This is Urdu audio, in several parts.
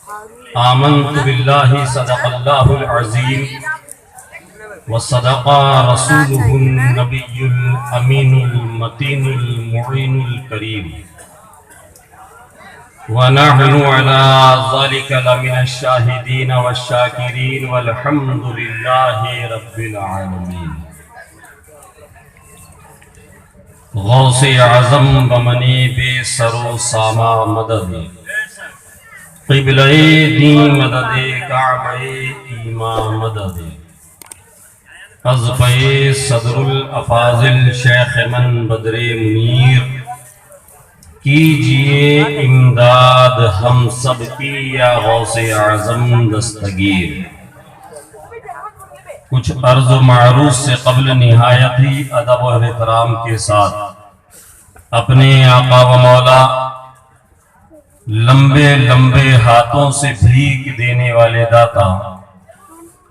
آمنت باللہ صدق اللہ العظیم وصدق رسولہ النبی الامین المتین المعین الکریم ونحن على ذلك لمن الشاہدین والشاکرین والحمد للہ رب العالمین۔ غوث اعظم بمنی بے سر و ساما مدد، قبلہ دین مدد، کعبہ ایمان مدد، حضرت صدر الافاضل شیخ من بدر منیر کیجئے امداد ہم سب کی یا غوث اعظم دستگیر۔ کچھ عرض و معروض سے قبل نہایت ہی ادب و احترام کے ساتھ اپنے آقا و مولا لمبے لمبے ہاتھوں سے بھیک دینے والے داتا،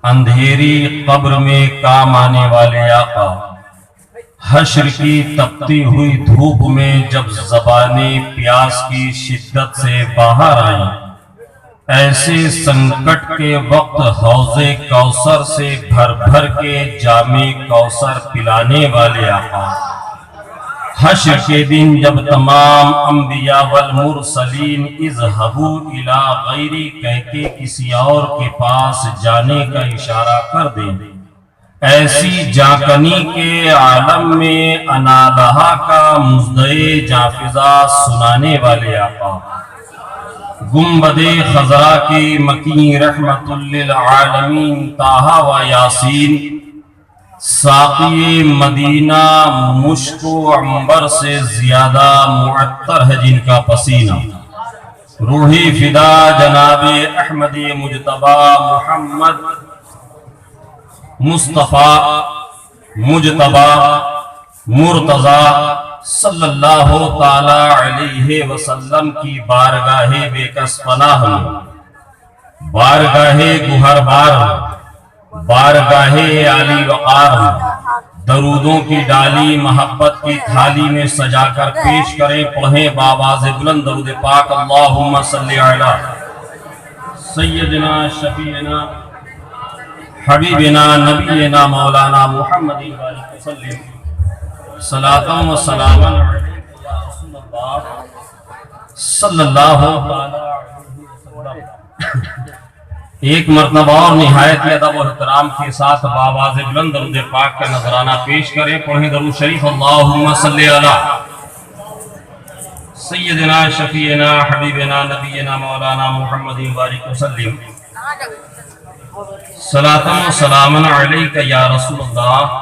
اندھیری قبر میں کام آنے والے آقا، حشر کی تپتی ہوئی دھوپ میں جب زبانیں پیاس کی شدت سے باہر آئیں، ایسے سنکٹ کے وقت حوض کوثر سے بھر بھر کے جام کوثر پلانے والے آقا، حشر کے دن جب تمام انبیاء والمرسلین اذهبوا الی غیری کہہ کے کسی اور کے پاس جانے کا اشارہ کر دیں، ایسی جاکنی کے عالم میں انا لہا کا مزدے جافزہ سنانے والے آقا، گنبد خضرا کی مکی رحمت للعالمین طٰہٰ و یاسین، ساقی مدینہ مشک و عنبر سے زیادہ معطر ہے جن کا پسینہ، روحی فدا جناب احمد مجتبی محمد مصطفیٰ مجتبی مرتضی صلی اللہ تعالی علیہ وسلم کی بارگاہ بے کس پناہ میں، بارگاہ گوہر بار میں، بارگاہ علی وقار میں درودوں کی ڈالی محبت کی تھالی میں سجا کر پیش کریں، پڑھیں بآواز بلند درود پاک، اللہم صلی علی سیدنا شفیعنا حبیبنا نبینا مولانا محمد وسلم، صلاۃ و سلام علیک یا رسول اللہ صلی اللہ علیہ وسلم۔ ایک مرتبہ اور نہایت ادب و احترام کے ساتھ بآواز بلند درود پاک کا نذرانہ پیش کریں، پڑھیں درود شریف، اللہم صلی علی سیدنا شفیعنا حبیبنا نبینا مولانا محمد بارک وسلم، صلاۃ و سلام علیک یا رسول اللہ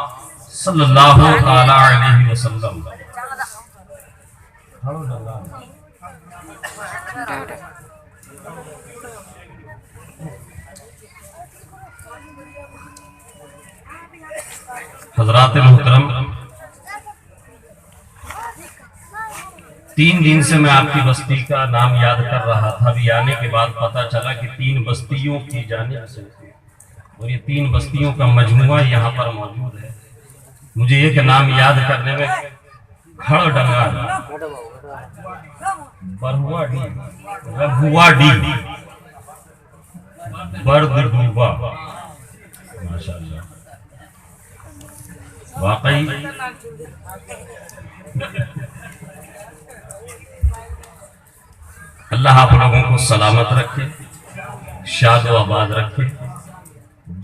صلی اللہ تعالی علیہ وسلم۔ حضرات محترم، 3 دن سے میں آپ کی بستی کا نام یاد کر رہا تھا، ابھی آنے کے بعد پتہ چلا کہ 3 بستیوں کی جانب سے، اور یہ 3 بستیوں کا مجموعہ یہاں پر موجود ہے۔ مجھے ایک نام یاد کرنے میں کھڑ ڈنگا برہوا ڈی ربھوا ڈی برد ڈوبا، ماشاءاللہ واقعی اللہ آپ لوگوں کو سلامت رکھے، شاد و آباد رکھے،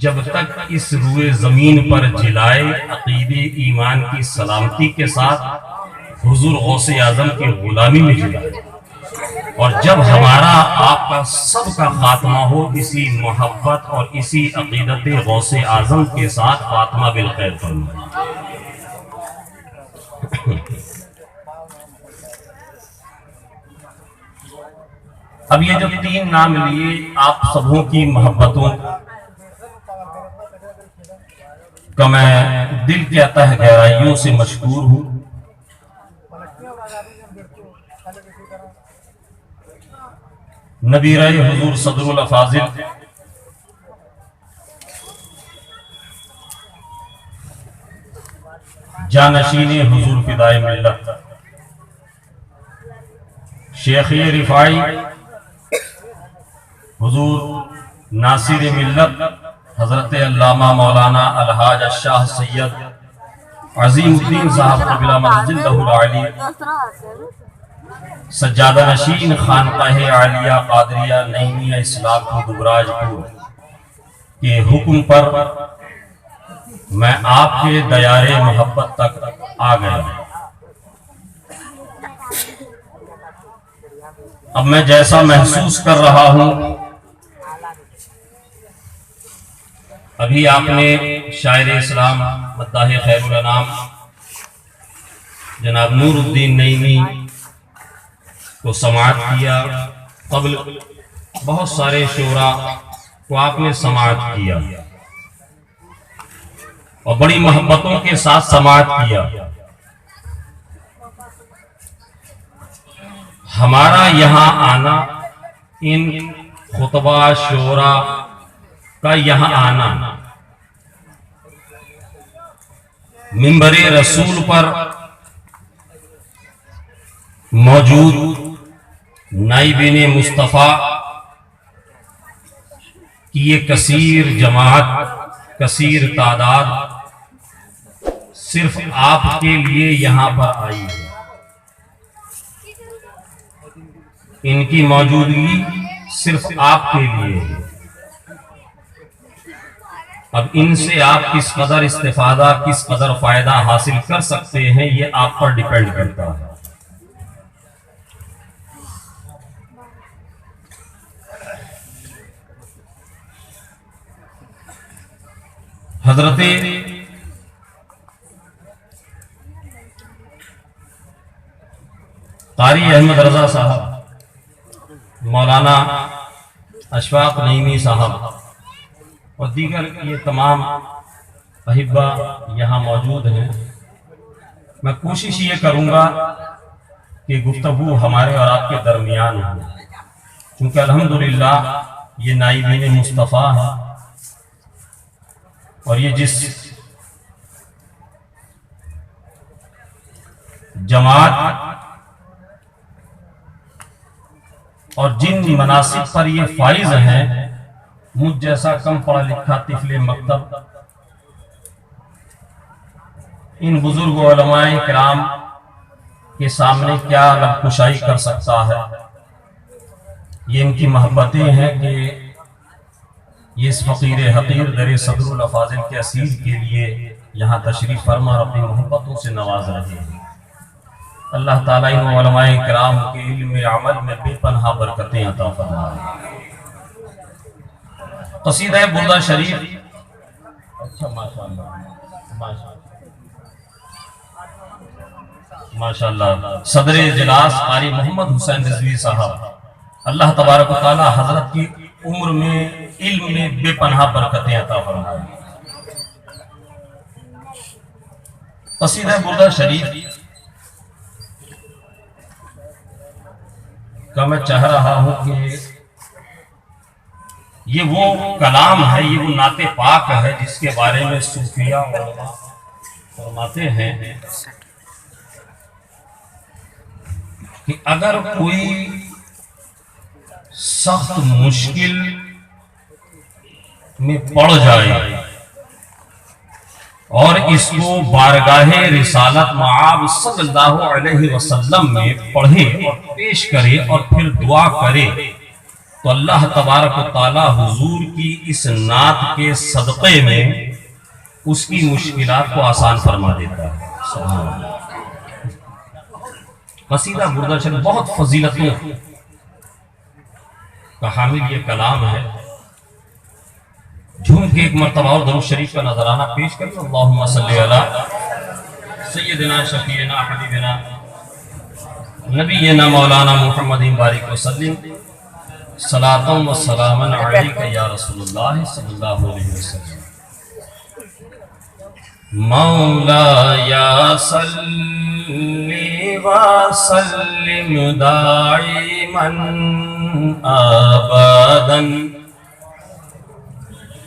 جب تک اس روئے زمین پر جلائے عقیدے ایمان کی سلامتی کے ساتھ حضور غوث اعظم کی غلامی میں جلائے، اور جب ہمارا آپ کا سب کا خاتمہ ہو اسی محبت اور اسی عقیدت غوث اعظم کے ساتھ خاتمہ بالخیر فرمائے۔ اب یہ جو 3 نام لیے آپ سبوں کی محبتوں کا میں دل کے تہ گہرائیوں سے مشکور ہوں۔ نبی رائے حضور صدر الافاضل جانشین حضور فدائے ملت شیخ رفاعی حضور ناصر ملت حضرت علامہ مولانا الحاج شاہ سید عظیم الدین صاحب قبلہ مجدہ العالی سجادہ نشین خانقاہ عالیہ قادریہ نعیمیہ اسلام کو دبراج پور کے حکم پر میں آپ کے دیار محبت تک آ گیا۔ اب میں جیسا محسوس کر رہا ہوں، ابھی آپ نے شاعر اسلام مداح خیر الانام جناب نور الدین نعیمی کو سماعت کیا، قبل بہت سارے شعراء کو آپ نے سماعت کیا اور بڑی محبتوں کے ساتھ سماعت کیا۔ ہمارا یہاں آنا، ان خطبہ شعراء کا یہاں آنا، منبر رسول پر موجود نائبین مصطفیٰ کی یہ کثیر جماعت، کثیر تعداد صرف آپ کے لیے یہاں پر آئی ہے۔ ان کی موجودگی صرف آپ کے لیے ہے۔ اب ان سے آپ کس قدر استفادہ، کس قدر فائدہ حاصل کر سکتے ہیں، یہ آپ پر ڈیپینڈ کرتا ہے۔ حضرت قاری احمد رضا صاحب، مولانا اشفاق نعیمی صاحب اور دیگر یہ تمام احبہ یہاں موجود ہیں۔ میں کوشش یہ کروں گا کہ گفتگو ہمارے اور آپ کے درمیان ہو، کیونکہ الحمدللہ یہ نائبین مصطفیٰ ہیں اور یہ جس جماعت اور جن مناصب پر یہ فائز ہیں، مجھ جیسا کم پڑھا لکھا طفل مکتب ان بزرگ علماء کرام کے سامنے کیا لب کشائی کر سکتا ہے۔ یہ ان کی محبتیں ہیں کہ یہ اس فقیر حقیر در صدر الافاضل کے اسیر کے لیے یہاں تشریف فرما اور اپنی محبتوں سے نواز رہے ہیں۔ اللہ تعالیٰ ان علماء کرام کے علم عمل میں بے پناہ برکتیں عطا فرمائے۔ قصیدہ بردہ شریف، اچھا ماشاءاللہ صدر اجلاس قاری محمد حسین رضوی صاحب، اللہ تبارک و تعالیٰ حضرت کی عمر میں، علم میں بے پناہ برکتیں عطا فرمائے۔ قصیدہ بردہ شریف کا میں چاہ رہا ہوں کہ یہ وہ کلام ہے، یہ وہ نعت پاک ہے جس کے بارے میں صوفیہ علماء فرماتے ہیں کہ اگر کوئی سخت مشکل میں پڑ جائے اور اس کو بارگاہ رسالت مآب صلی اللہ علیہ وسلم میں پڑھے اور پیش کرے اور پھر دعا کرے تو اللہ تبارک و تعالی حضور کی اس نعت کے صدقے میں اس کی مشکلات کو آسان فرما دیتا ہے۔ سبحان اللہ۔ قصیدہ بردہ شریف بہت فضیلتوں کا حامل یہ کلام ہے۔ جھوم کے ایک مرتبہ اور درود شریف کا نظرانہ پیش کریں۔ اللہم صلی علی سیدنا شفیعنا حبیبنا نبینا مولانا محمد بارک وسلم صلاۃ و سلام علیک یا رسول اللہ صلی اللہ علیہ وسلم۔ مولا یا صلی وسلم دائما ابدا،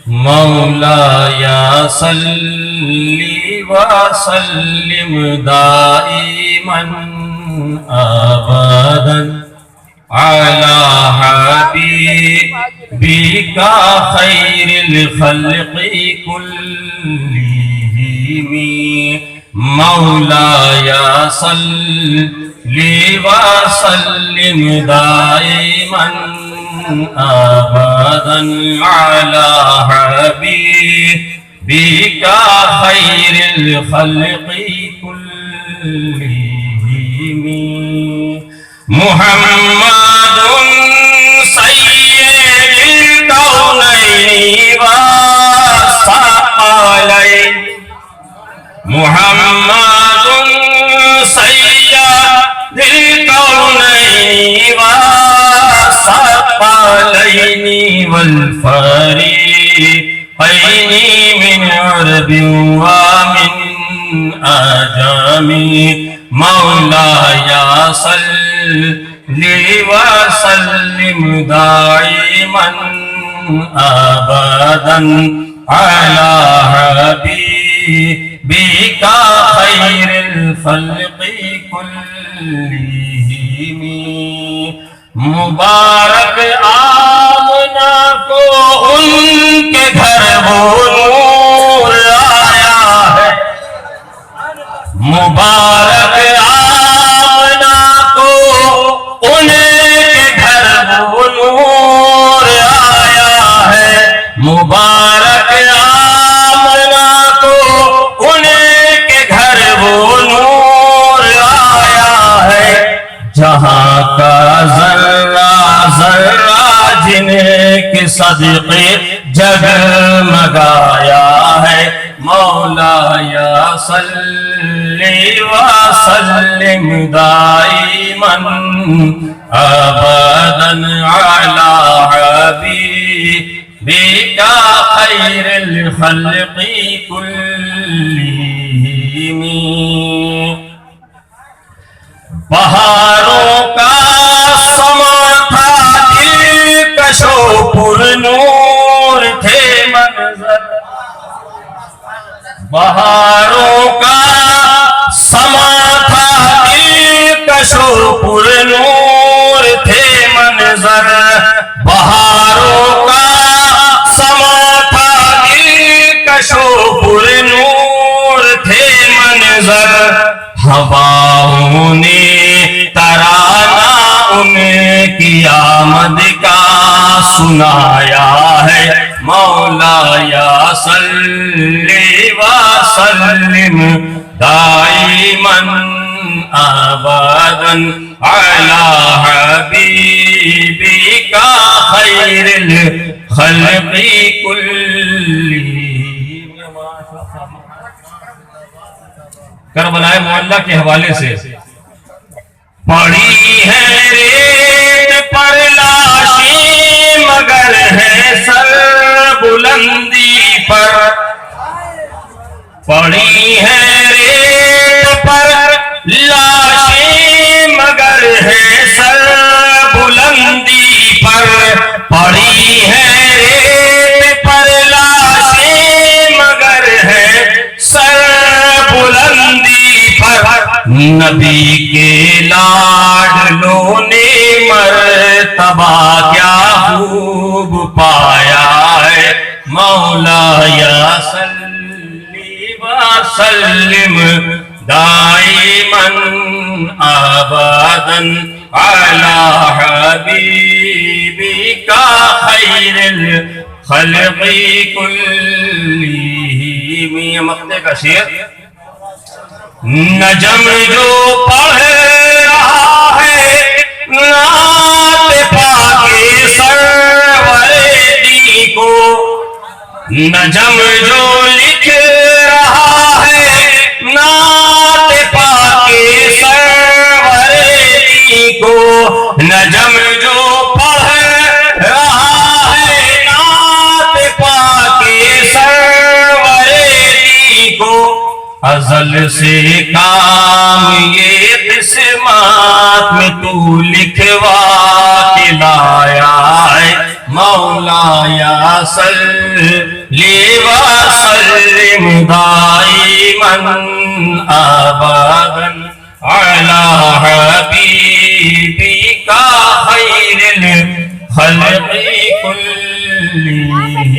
مولا یا صلی وسلم دائما ابدا على حبيبك خير الخلق كلهم مولاي صل وسلم دائما ابدا على حبيبك خير الخلق كلهم محمد سید الکونین والثقلین محمد سید الکونین والثقلین والفریقین من عرب ومن عجم مولاي صل وسلم دائما ابدا على حبيبك خير الخلق كلهم مبارک آمنہ کو ان کے گھر وہ نور آیا ہے مبارک آمنہ کو ان کے گھر وہ نور آیا ہے مبارک آمنہ کو ان کے گھر وہ نور آیا ہے جہاں کا ذرہ ذرہ جن کے صدقے جگمگایا ہے مولاي صل وسلم دائما ابدا على حبيبك خير الخلق كلهم بہاروں کا سما تھا دلکش و پر نور تھے منظر بہاروں کا سما تھا دلکش و پر نور تھے منظر بہاروں کا سما تھا دلکش و پر نور تھے منظر ہواؤں نے ترانہ ان کی آمد کا سنایا ہے مولاي صل وسلم دائما ابدا على حبيبك خير الخلق كلهم کربلا معلّہ کے حوالے سے پڑی ہے ریت پر لاشیں مگر ہے سر بلندی پر پڑی ہے ریت پر لاشیں مگر ہے سر بلندی پر پڑی ہے ریت پر لاشیں مگر ہے سر بلندی پر نبی کے لاڈلوں نے مرتبہ کیا خوب پایا ہے مولاي صل وسلم دائما ابدا على حبيبك خير الخلق كلهم یہ مقطع کا شعر نجم جو پڑھ رہا ہے نعت پاک سرور دی کو نجم جو لکھ رہا ہے نعت پاک سرور دی کو نجم جو پڑھ رہا ہے نعت پاک سرور دی کو ازل سے کام یہ قسمات میں تو لکھوا کے لایا ہے مولاي صل وسلم دائما ابدا على حبيبك خير كلهم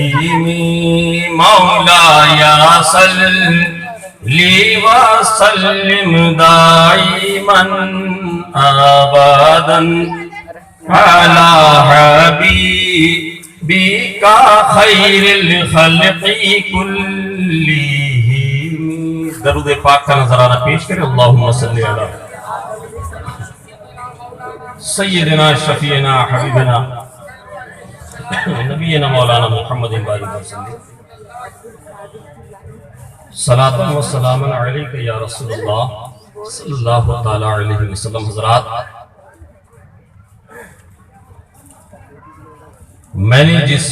مولاي صلي وسلم دائما أبدا على حبيبك خير الخلق كلهم. درود پاک کا نظرانہ پیش کریں. اللہم صلی علی سیدنا شفیعنا حبیبنا نبینا مولانا محمد بارک وسلم. صلاۃ و سلام علیک یا رسول اللہ صلی اللہ تعالی علیہ وسلم. حضرات، میں نے جس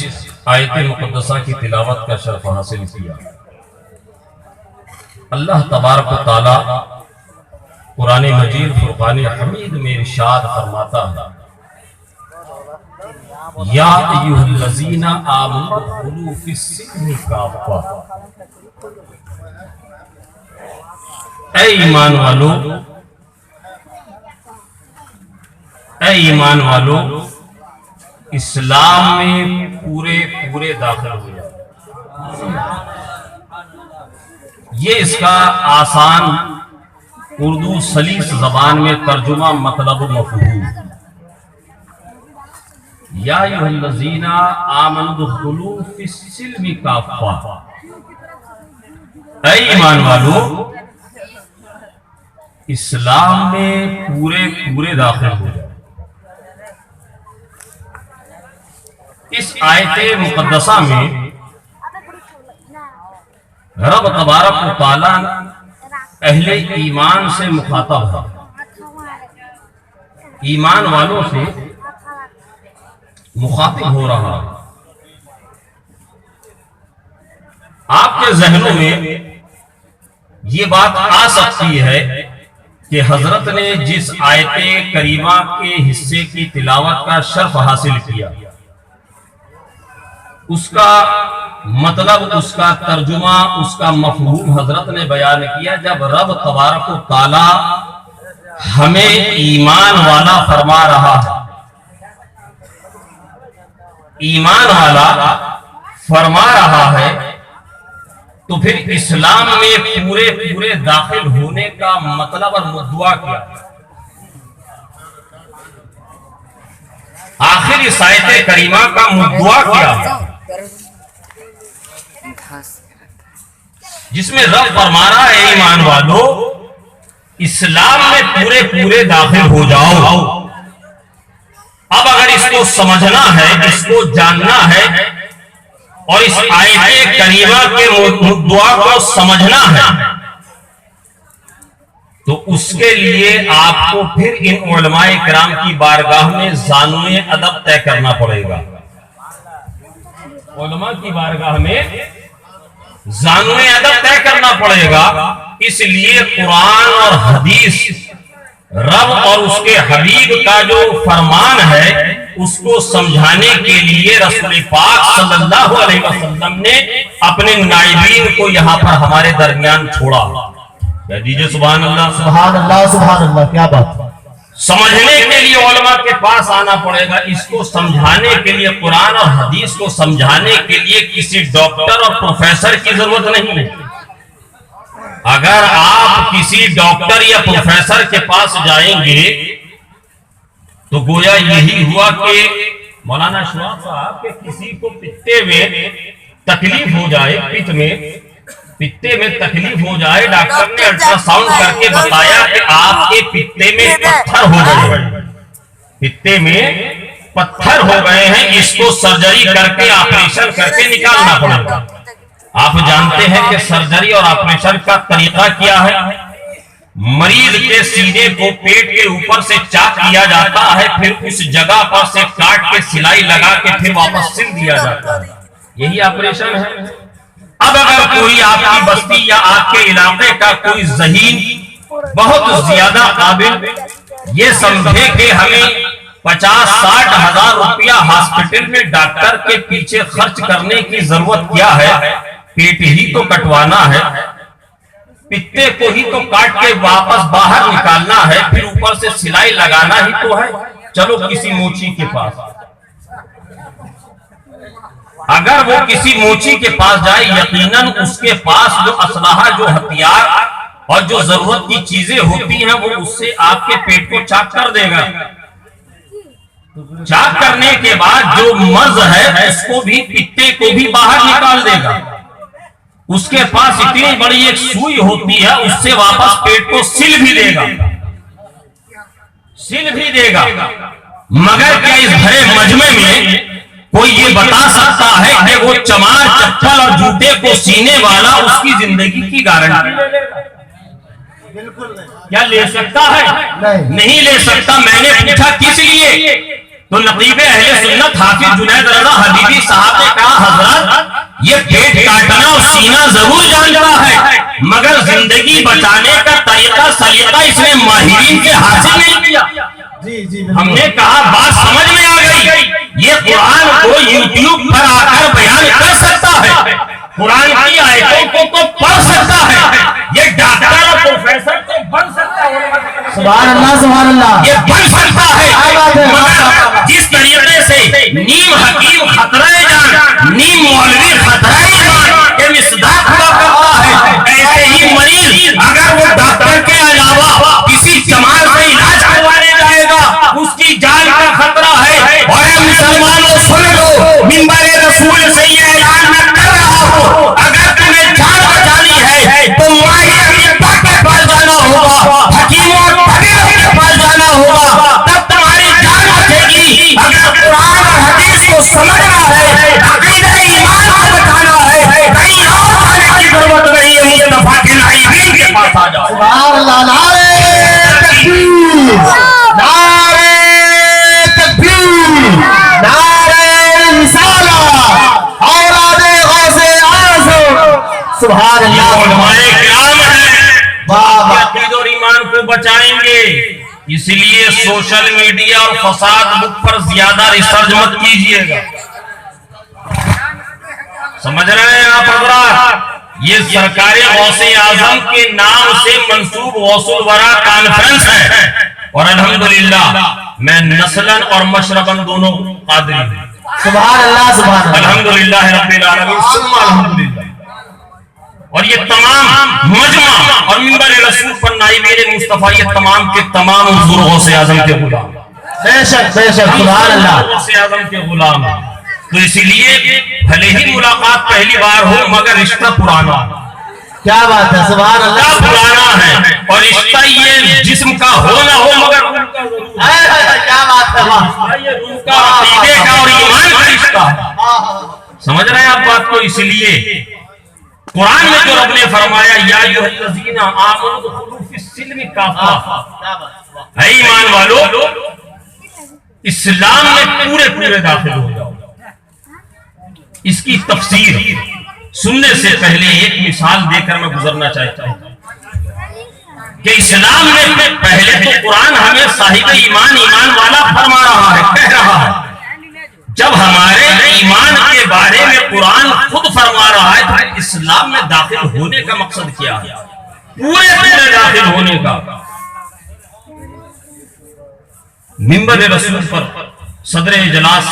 آیت مقدسہ کی تلاوت کا شرف حاصل کیا، اللہ تبارک و تعالی قرآن مجید فرقان حمید میں ارشاد فرماتا ہے، یا ایھا الذین آمنوا ادخلوا فی السلم کافہ. اے ایمان والو، اے ایمان والو، اسلام میں پورے داخل ہو جاؤ. یہ اس کا آسان اردو سلیس زبان میں ترجمہ مطلب و مفہوم. یا ایھا الذین آمنوا ادخلوا فی السلم کافہ. اے ایمان والو، اسلام میں پورے داخل ہو جاؤ. اس آیت مقدسہ میں رب تبارک و تعالیٰ اہل ایمان سے مخاطب ہے، ایمان والوں سے مخاطب ہو رہا ہے. آپ کے ذہنوں میں یہ بات آ سکتی ہے کہ حضرت نے جس آیت کریمہ کے حصے کی تلاوت کا شرف حاصل کیا، اس کا مطلب، اس کا ترجمہ، اس کا مفہوم حضرت نے بیان کیا. جب رب تبارک و تعالی ہمیں ایمان والا فرما رہا ہے، ایمان والا فرما رہا ہے، تو پھر اسلام میں پورے داخل ہونے کا مطلب اور مدعا کیا؟ آخر اس آیت کریمہ کا مدعا کیا ہے؟ جس میں رب فرما رہا ہے ایمان والو اسلام میں پورے داخل ہو جاؤ. اب اگر اس کو سمجھنا ہے، اس کو جاننا ہے اور اس آیت کریمہ کے مدعا کو سمجھنا ہے، تو اس کے لیے آپ کو پھر ان علماء کرام کی بارگاہ میں زانوئے ادب طے کرنا پڑے گا. علماء کی بارگاہ میں زانوئے ادب طے کرنا پڑے گا. اس لیے قرآن اور حدیث، رب اور اس کے حبیب کا جو فرمان ہے، اس کو سمجھانے کے لیے رسول پاک صلی اللہ علیہ وسلم نے اپنے نائبین کو یہاں پر ہمارے درمیان چھوڑا. کہہ دیجئے سبحان اللہ. سبحان اللہ، سبحان اللہ. کیا بات! سمجھنے کے لیے علماء کے پاس آنا پڑے گا. اس کو سمجھانے کے لیے، قرآن اور حدیث کو سمجھانے کے لیے کسی ڈاکٹر اور پروفیسر کی ضرورت نہیں ہے. اگر آپ کسی ڈاکٹر یا پروفیسر کے پاس جائیں گے تو گویا یہی ہوا کہ مولانا شواب صاحب کہ کسی کو پتے میں تکلیف ہو جائے، پتے میں تکلیف ہو جائے، ڈاکٹر نے الٹرا ساؤنڈ کر کے بتایا کہ آپ کے پتے میں پتھر ہو گئے، پتے میں پتھر ہو گئے ہیں، اس کو سرجری کر کے آپریشن کر کے نکالنا پڑے گا. آپ جانتے ہیں کہ سرجری اور آپریشن کا طریقہ کیا ہے؟ مریض کے سینے کو پیٹ کے اوپر سے چاک کیا جاتا ہے، پھر اس جگہ پر سے کاٹ کے سلائی لگا کے پھر واپس سل دیا جاتا ہے. یہی آپریشن ہے. اب اگر کوئی آپ کی بستی یا آپ کے علاقے کا کوئی ذہین بہت زیادہ قابل یہ سمجھے کہ ہمیں 50-60 ہزار روپیہ ہاسپٹل میں ڈاکٹر کے پیچھے خرچ کرنے کی ضرورت کیا ہے، پیٹ ہی تو کٹوانا ہے، پتے کو ہی تو کاٹ کے واپس باہر نکالنا ہے، پھر اوپر سے سلائی لگانا ہی تو ہے. چلو کسی موچی کے پاس. اگر وہ کسی موچی کے پاس جائے یقیناً اس کے پاس جو اسلحہ، جو ہتھیار اور جو ضرورت کی چیزیں ہوتی ہیں وہ اس سے آپ کے پیٹ کو چاک کر دے گا. چاک کرنے کے بعد جو مرض ہے اس کو بھی، پتے کو بھی باہر نکال دے گا. اس کے پاس اتنی بڑی ایک سوئی ہوتی ہے، اس سے واپس پیٹ کو سل بھی دے گا، سل بھی دے گا. مگر کیا اس بھرے مجمع میں کوئی یہ بتا سکتا ہے کہ وہ چمار، چپل اور جوتے کو سینے والا اس کی زندگی کی گارنٹی کیا لے سکتا ہے؟ نہیں لے سکتا. میں نے پوچھا کس لیے؟ تو نقیب اہل سنت حافظ جنید رضا حبیبی صاحب نے کہا حضرت یہ پیٹ کاٹنا اور سینہ ضرور جانتا ہے مگر زندگی بچانے کا طریقہ سلیقہ اس نے ماہرین سے حاصل نہیں کیا. ہم نے کہا بات سمجھ میں آ گئی. یہ قرآن کو یوٹیوب پر آ کر بیان کر سکتا ہے، قرآن کی آیتوں کو پڑھ سکتا ہے، یہ ڈاکٹر اور پروفیسر تو بن سکتا ہے. سبحان اللہ سبحان اللہ. یہ بن سکتا ہے مگر جس طریقے سے نیم حکیم خطرہ جان، نیم مولوی خطرہ ایمان کے مصداق ہوا کرتا ہے، ایسے ہی مریض اگر وہ ڈاکٹر کے علاوہ کسی جماعت سے علاج کروانے جائے گا اس کی جان کا خطرہ ہے. اور اے مسلمانوں سن لو، منبر رسول سے یہ اعلان میں کر رہا ہوں، اگر تمہیں جان بچانی ہے تو ماہر طب کے پاس جانا ہوگا، حکیموں اور طبیبوں کے پاس جانا ہوگا، تب تمہاری جان بچے گی. اگر قرآن اور حدیث کو سمجھنا ہے، عقیدہ ایمان کو بتانا ہے، کہیں اور جانے کی ضرورت نہیں ہے، مصطفیٰ کے نائبین کے پاس آ جاؤ. سبحان اللہ. نعرہ تکبیر، نعرہ تکبیر، نعرہ رسالت، اولاد غوث اعظم. سبحان اللہ. علماء کرام ہیں عقیدہ اور ایمان کو بچائیں گے. اس لیے سوشل میڈیا اور فساد بک پر زیادہ ریسرچ مت کیجیے گا. سمجھ رہے ہیں آپ حضرات؟ یہ سرکار غوث اعظم کے نام سے منسوب غوث الورا کانفرنس ہے اور الحمدللہ میں نسلاً اور مشرباً دونوں قادری ہوں. سبحان اللہ سبحان اللہ. الحمدللہ رب العالمین ثم الحمدللہ. اور یہ تمام مجمع اور منبر رسول پر نائبین مصطفیٰ یہ تمام کے تمام حضور غوث اعظم کے غلام، بے شک بے شک. سبحان اللہ. غوث اعظم کے غلام. تو اسی لیے بھلے ہی ملاقات پہلی بار ہو مگر رشتہ پرانا، کیا بات ہے. سبحان اللہ. پرانا ہے. اور رشتہ یہ جسم کا ہو نہ ہو مگر روح کا ضرور ہے. کیا بات ہے. یہ روح کا، عقیدے کا اور ایمان کا رشتہ ہے. سمجھ رہے ہیں آپ بات کو؟ اس لیے قرآن میں جو رب نے فرمایا یا ایھا الذین آمنوا ادخلوا فی السلم کافہ، اے ایمان والو اسلام میں پورے پورے داخل ہو جاؤ. اس کی تفسیر سننے سے پہلے ایک مثال دے کر میں گزرنا چاہتا ہوں کہ اسلام میں پہلے تو قرآن ہمیں صاحب ایمان، ایمان والا فرما رہا ہے، کہہ رہا ہے. جب ہمارے ایمان کے بارے میں قرآن خود فرما رہا ہے تو اسلام میں داخل ہونے کا مقصد کیا ہے؟ پورے پورے داخل ہونے کا. منبر رسول پر صدر اجلاس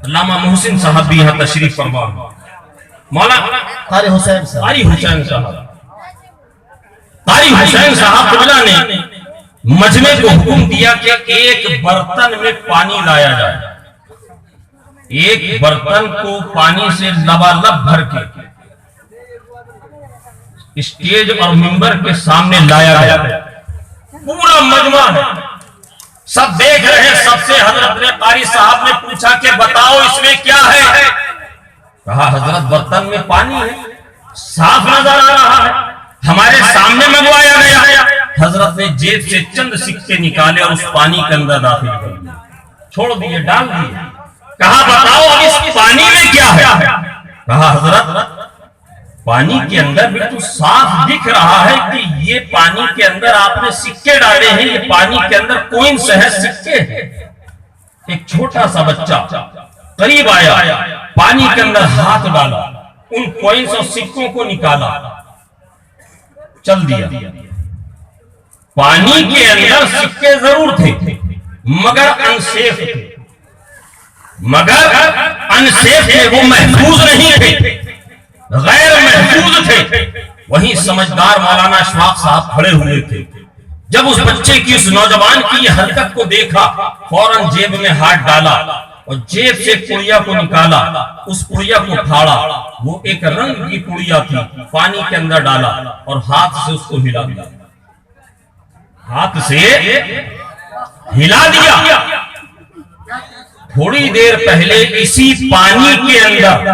علامہ محسن صاحب بھی یہاں تشریف فرما، مولانا قاری حسین صاحب، قاری حسین صاحب، قاری حسین صاحب قبلہ نے مجمع کو حکم دیا کہ ایک برتن میں پانی لایا جائے. ایک برتن کو پانی سے لبالب بھر کے اسٹیج اور منبر کے سامنے لایا گیا. پورا مجمع ہے، سب دیکھ رہے ہیں. سب سے حضرت نے قاری صاحب نے پوچھا کہ بتاؤ اس میں کیا ہے؟ کہا حضرت برتن میں پانی ہے، صاف نظر آ رہا ہے، ہمارے سامنے منگوایا گیا. حضرت نے جیب سے چند سکے نکالے اور اس پانی کے اندر داخل کر دیے، چھوڑ دیے، ڈال دیے. کہا بتاؤ اب اس پانی میں کیا ہے؟ کہا حضرت پانی کے اندر بالکل صاف دکھ رہا ہے کہ یہ پانی کے اندر آپ نے سکے ڈالے ہیں، یہ پانی کے اندر کوئنس ہے، سکے ہیں. ایک چھوٹا سا بچہ قریب آیا، پانی کے اندر ہاتھ ڈالا، ان کوئنس اور سکوں کو نکالا، چل دیا. پانی کے اندر سکے ضرور تھے مگر انسیف تھے. مگر انسیف تھے، وہ محفوظ نہیں تھے، غیر محفوظ تھے۔ وہیں سمجھدار مولانا اشفاق صاحب کھڑے ہوئے تھے، جب اس بچے کی، اس نوجوان کی یہ حرکت کو دیکھا، فوراً جیب میں ہاتھ ڈالا اور جیب سے پڑیا کو نکالا، اس پڑیا کو پھاڑا، وہ ایک رنگ کی پڑیا تھی، پانی کے اندر ڈالا اور ہاتھ سے اس کو ہلا دیا، ہاتھ سے ہلا دیا۔ تھوڑی دیر پہلے اسی پانی کے اندر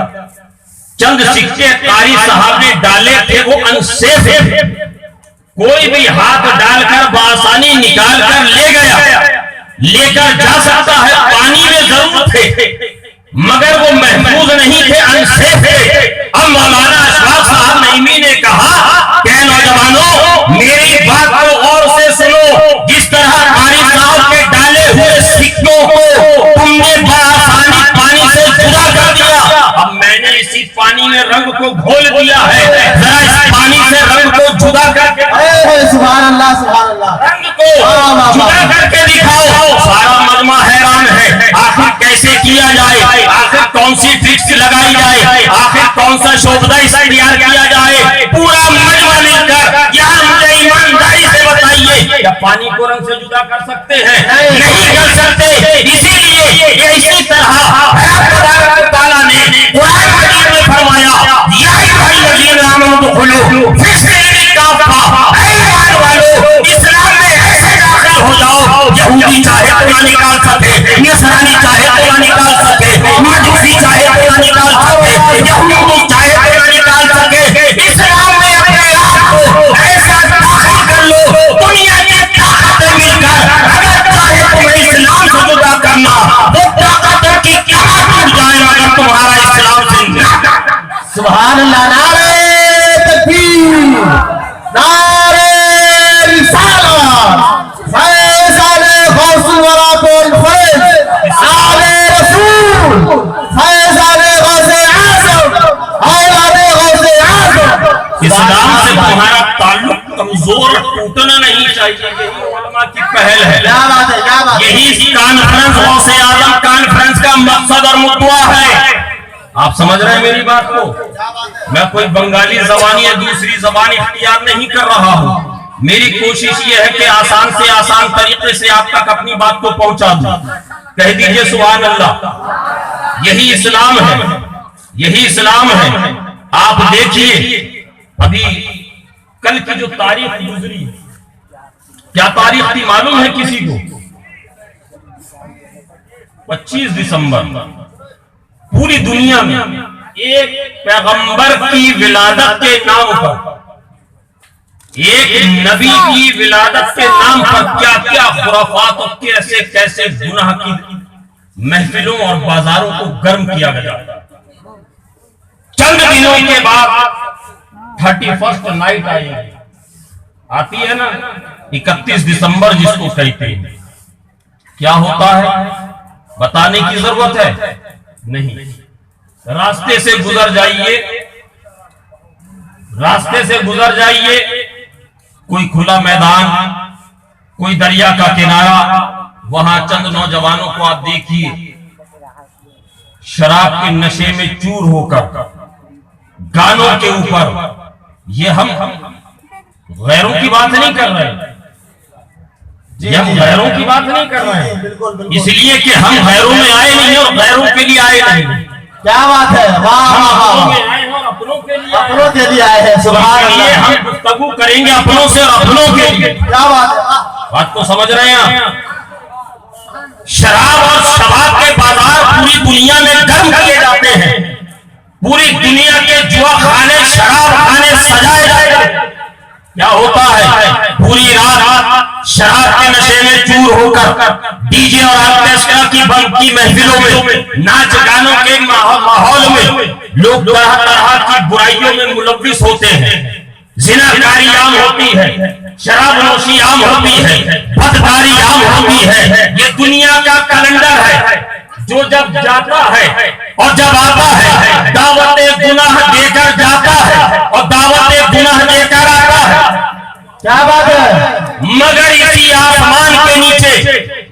چند سکے قاری صاحب نے ڈالے تھے، وہ انسیف تھے، کوئی بھی ہاتھ ڈال کر بآسانی نکال کر لے گیا، لے کر جا سکتا ہے، پانی میں ضرور تھے مگر وہ محفوظ نہیں تھے، انسیف تھے۔ اب مولانا اشفاق صاحب نعیمی نے کہا کہ نوجوانوں میری بات کو غور سے سنو، جس طرح قاری صاحب کے ڈالے ہوئے سکوں کو تم نے بآسانی پانی سے جدا کر دیا، اب میں نے اسی پانی میں رنگ کو گھول دیا ہے، ذرا اس پانی سے رنگ کو جدا کر کے سبحان اللہ سبحان اللہ، رنگ کو جدا کر کے دکھاؤ۔ سارا مجمع حیران ہے، آخر کیسے کیا جائے، آخر کون سی ٹرکس لگائی جائے، آخر کون سا شعبہ اختیار کیا جائے، پورا مجمع مل کر یہاں مجھے ایمانداری سے بتائیے کیا پانی کو رنگ سے جدا کر سکتے ہیں؟ نہیں کر سکتے۔ اسی لیے یہ اسی طرح خدا تعالیٰ نے قرآن مجید میں فرمایا یا ایھا الذین آمنوا ادخلوا فی السلم کافہ، اے ایمان والو اسلام میں ایسے داخل ہو جاؤ، یہودی چاہے تو نہ نکال سکے، نصرانی چاہے تو نہ نکال سکے، مجوسی چاہے تو نہ نکال سکے، یہودی چاہے تو نہ نکال سکے، اسلام میں اپنے آپ کو ایسا داخل کر لو، دنیا کی طاقتیں مل کر اگر چاہے تمہیں اسلام سے جدا کرنا، وہ طاقتوں کی کمر ٹوٹ جائے مگر تمہارا اسلام زندہ۔ سبحان اللہ، نعرہ تکبیر، نعرہ رسالت، فیضان غوث الورا بالفیض، آل رسول، فیضان غوث اعظم، اولاد غوث اعظم۔ اسلام سے تمہارا تعلق کمزور ٹوٹنا نہیں چاہیے، یہی علماء کی پہل ہے، کیا بات ہے، کیا بات ہے، یہی کانفرنس غوث اعظم کانفرنس کا مقصد اور مدعا ہے۔ آپ سمجھ رہے ہیں میری بات کو؟ میں کوئی بنگالی زبان یا دوسری زبان اختیار نہیں کر رہا ہوں، میری کوشش یہ ہے کہ آسان سے آسان طریقے سے آپ تک اپنی بات کو پہنچا دوں۔ کہہ دیجئے سبحان اللہ، یہی اسلام ہے، یہی اسلام ہے۔ آپ دیکھیے ابھی کل کی جو تاریخ گزری، کیا تاریخ تھی معلوم ہے کسی کو؟ 25 دسمبر۔ پوری دنیا میں ایک پیغمبر کی ولادت کے نام پر، ایک نبی کی ولادت کے نام پر کیا کیا خرافات اور کیسے کیسے گناہ کی محفلوں اور بازاروں کو گرم کیا گیا۔ چند دنوں کے بعد 31 نائٹ آتی ہے نا، 31 دسمبر جس کو کہتے ہیں، کیا ہوتا ہے بتانے کی ضرورت ہے نہیں۔ راستے سے گزر جائیے، راستے سے گزر جائیے، کوئی کھلا میدان، کوئی دریا کا کنارہ، وہاں چند نوجوانوں کو آپ دیکھیے شراب کے نشے میں چور ہو کر گانوں کے اوپر۔ یہ ہم غیروں کی بات نہیں کر رہے، یہ ہم غیروں کی بات نہیں کر رہے ہیں، اس لیے کہ ہم غیروں میں آئے نہیں اور غیروں کے لیے آئے نہیں۔ کیا بات ہے، واہ ہم واہ اپنوں واہ، میں آئے ہیں اور اپنوں کے لیے آئے ہیں۔ اپنوں کے لیے آئے ہیں، سبحان اس لیے اللہ، ہم گفتگو کریں گے اپنوں سے اور اپنوں کے لیے۔ کیا بات ہے، بات کو سمجھ رہے ہیں؟ شراب اور شباب کے بازار پوری دنیا میں گرم کیے جاتے ہیں، پوری دنیا کے جوا خانے شراب خانے سجائے جاتے ہیں۔ کیا ہوتا ہے پوری رات شراب کے نشے میں چور ہو کر ڈی جے اور آرکیسٹرا کی بند کی محفلوں میں، ناچ گانوں کے ماحول میں لوگ طرح طرح کی برائیوں میں ملوث ہوتے ہیں، زناکاری عام ہوتی ہے، شراب نوشی عام ہوتی ہے، بدکاری عام ہوتی ہے۔ یہ دنیا کا کیلنڈر ہے جو جب جاتا ہے اور جب آتا ہے دعوت گناہ دے کر جاتا ہے اور دعوت گناہ دے کر آتا ہے۔ کیا بات ہے، مگر اسی آسمان کے نیچے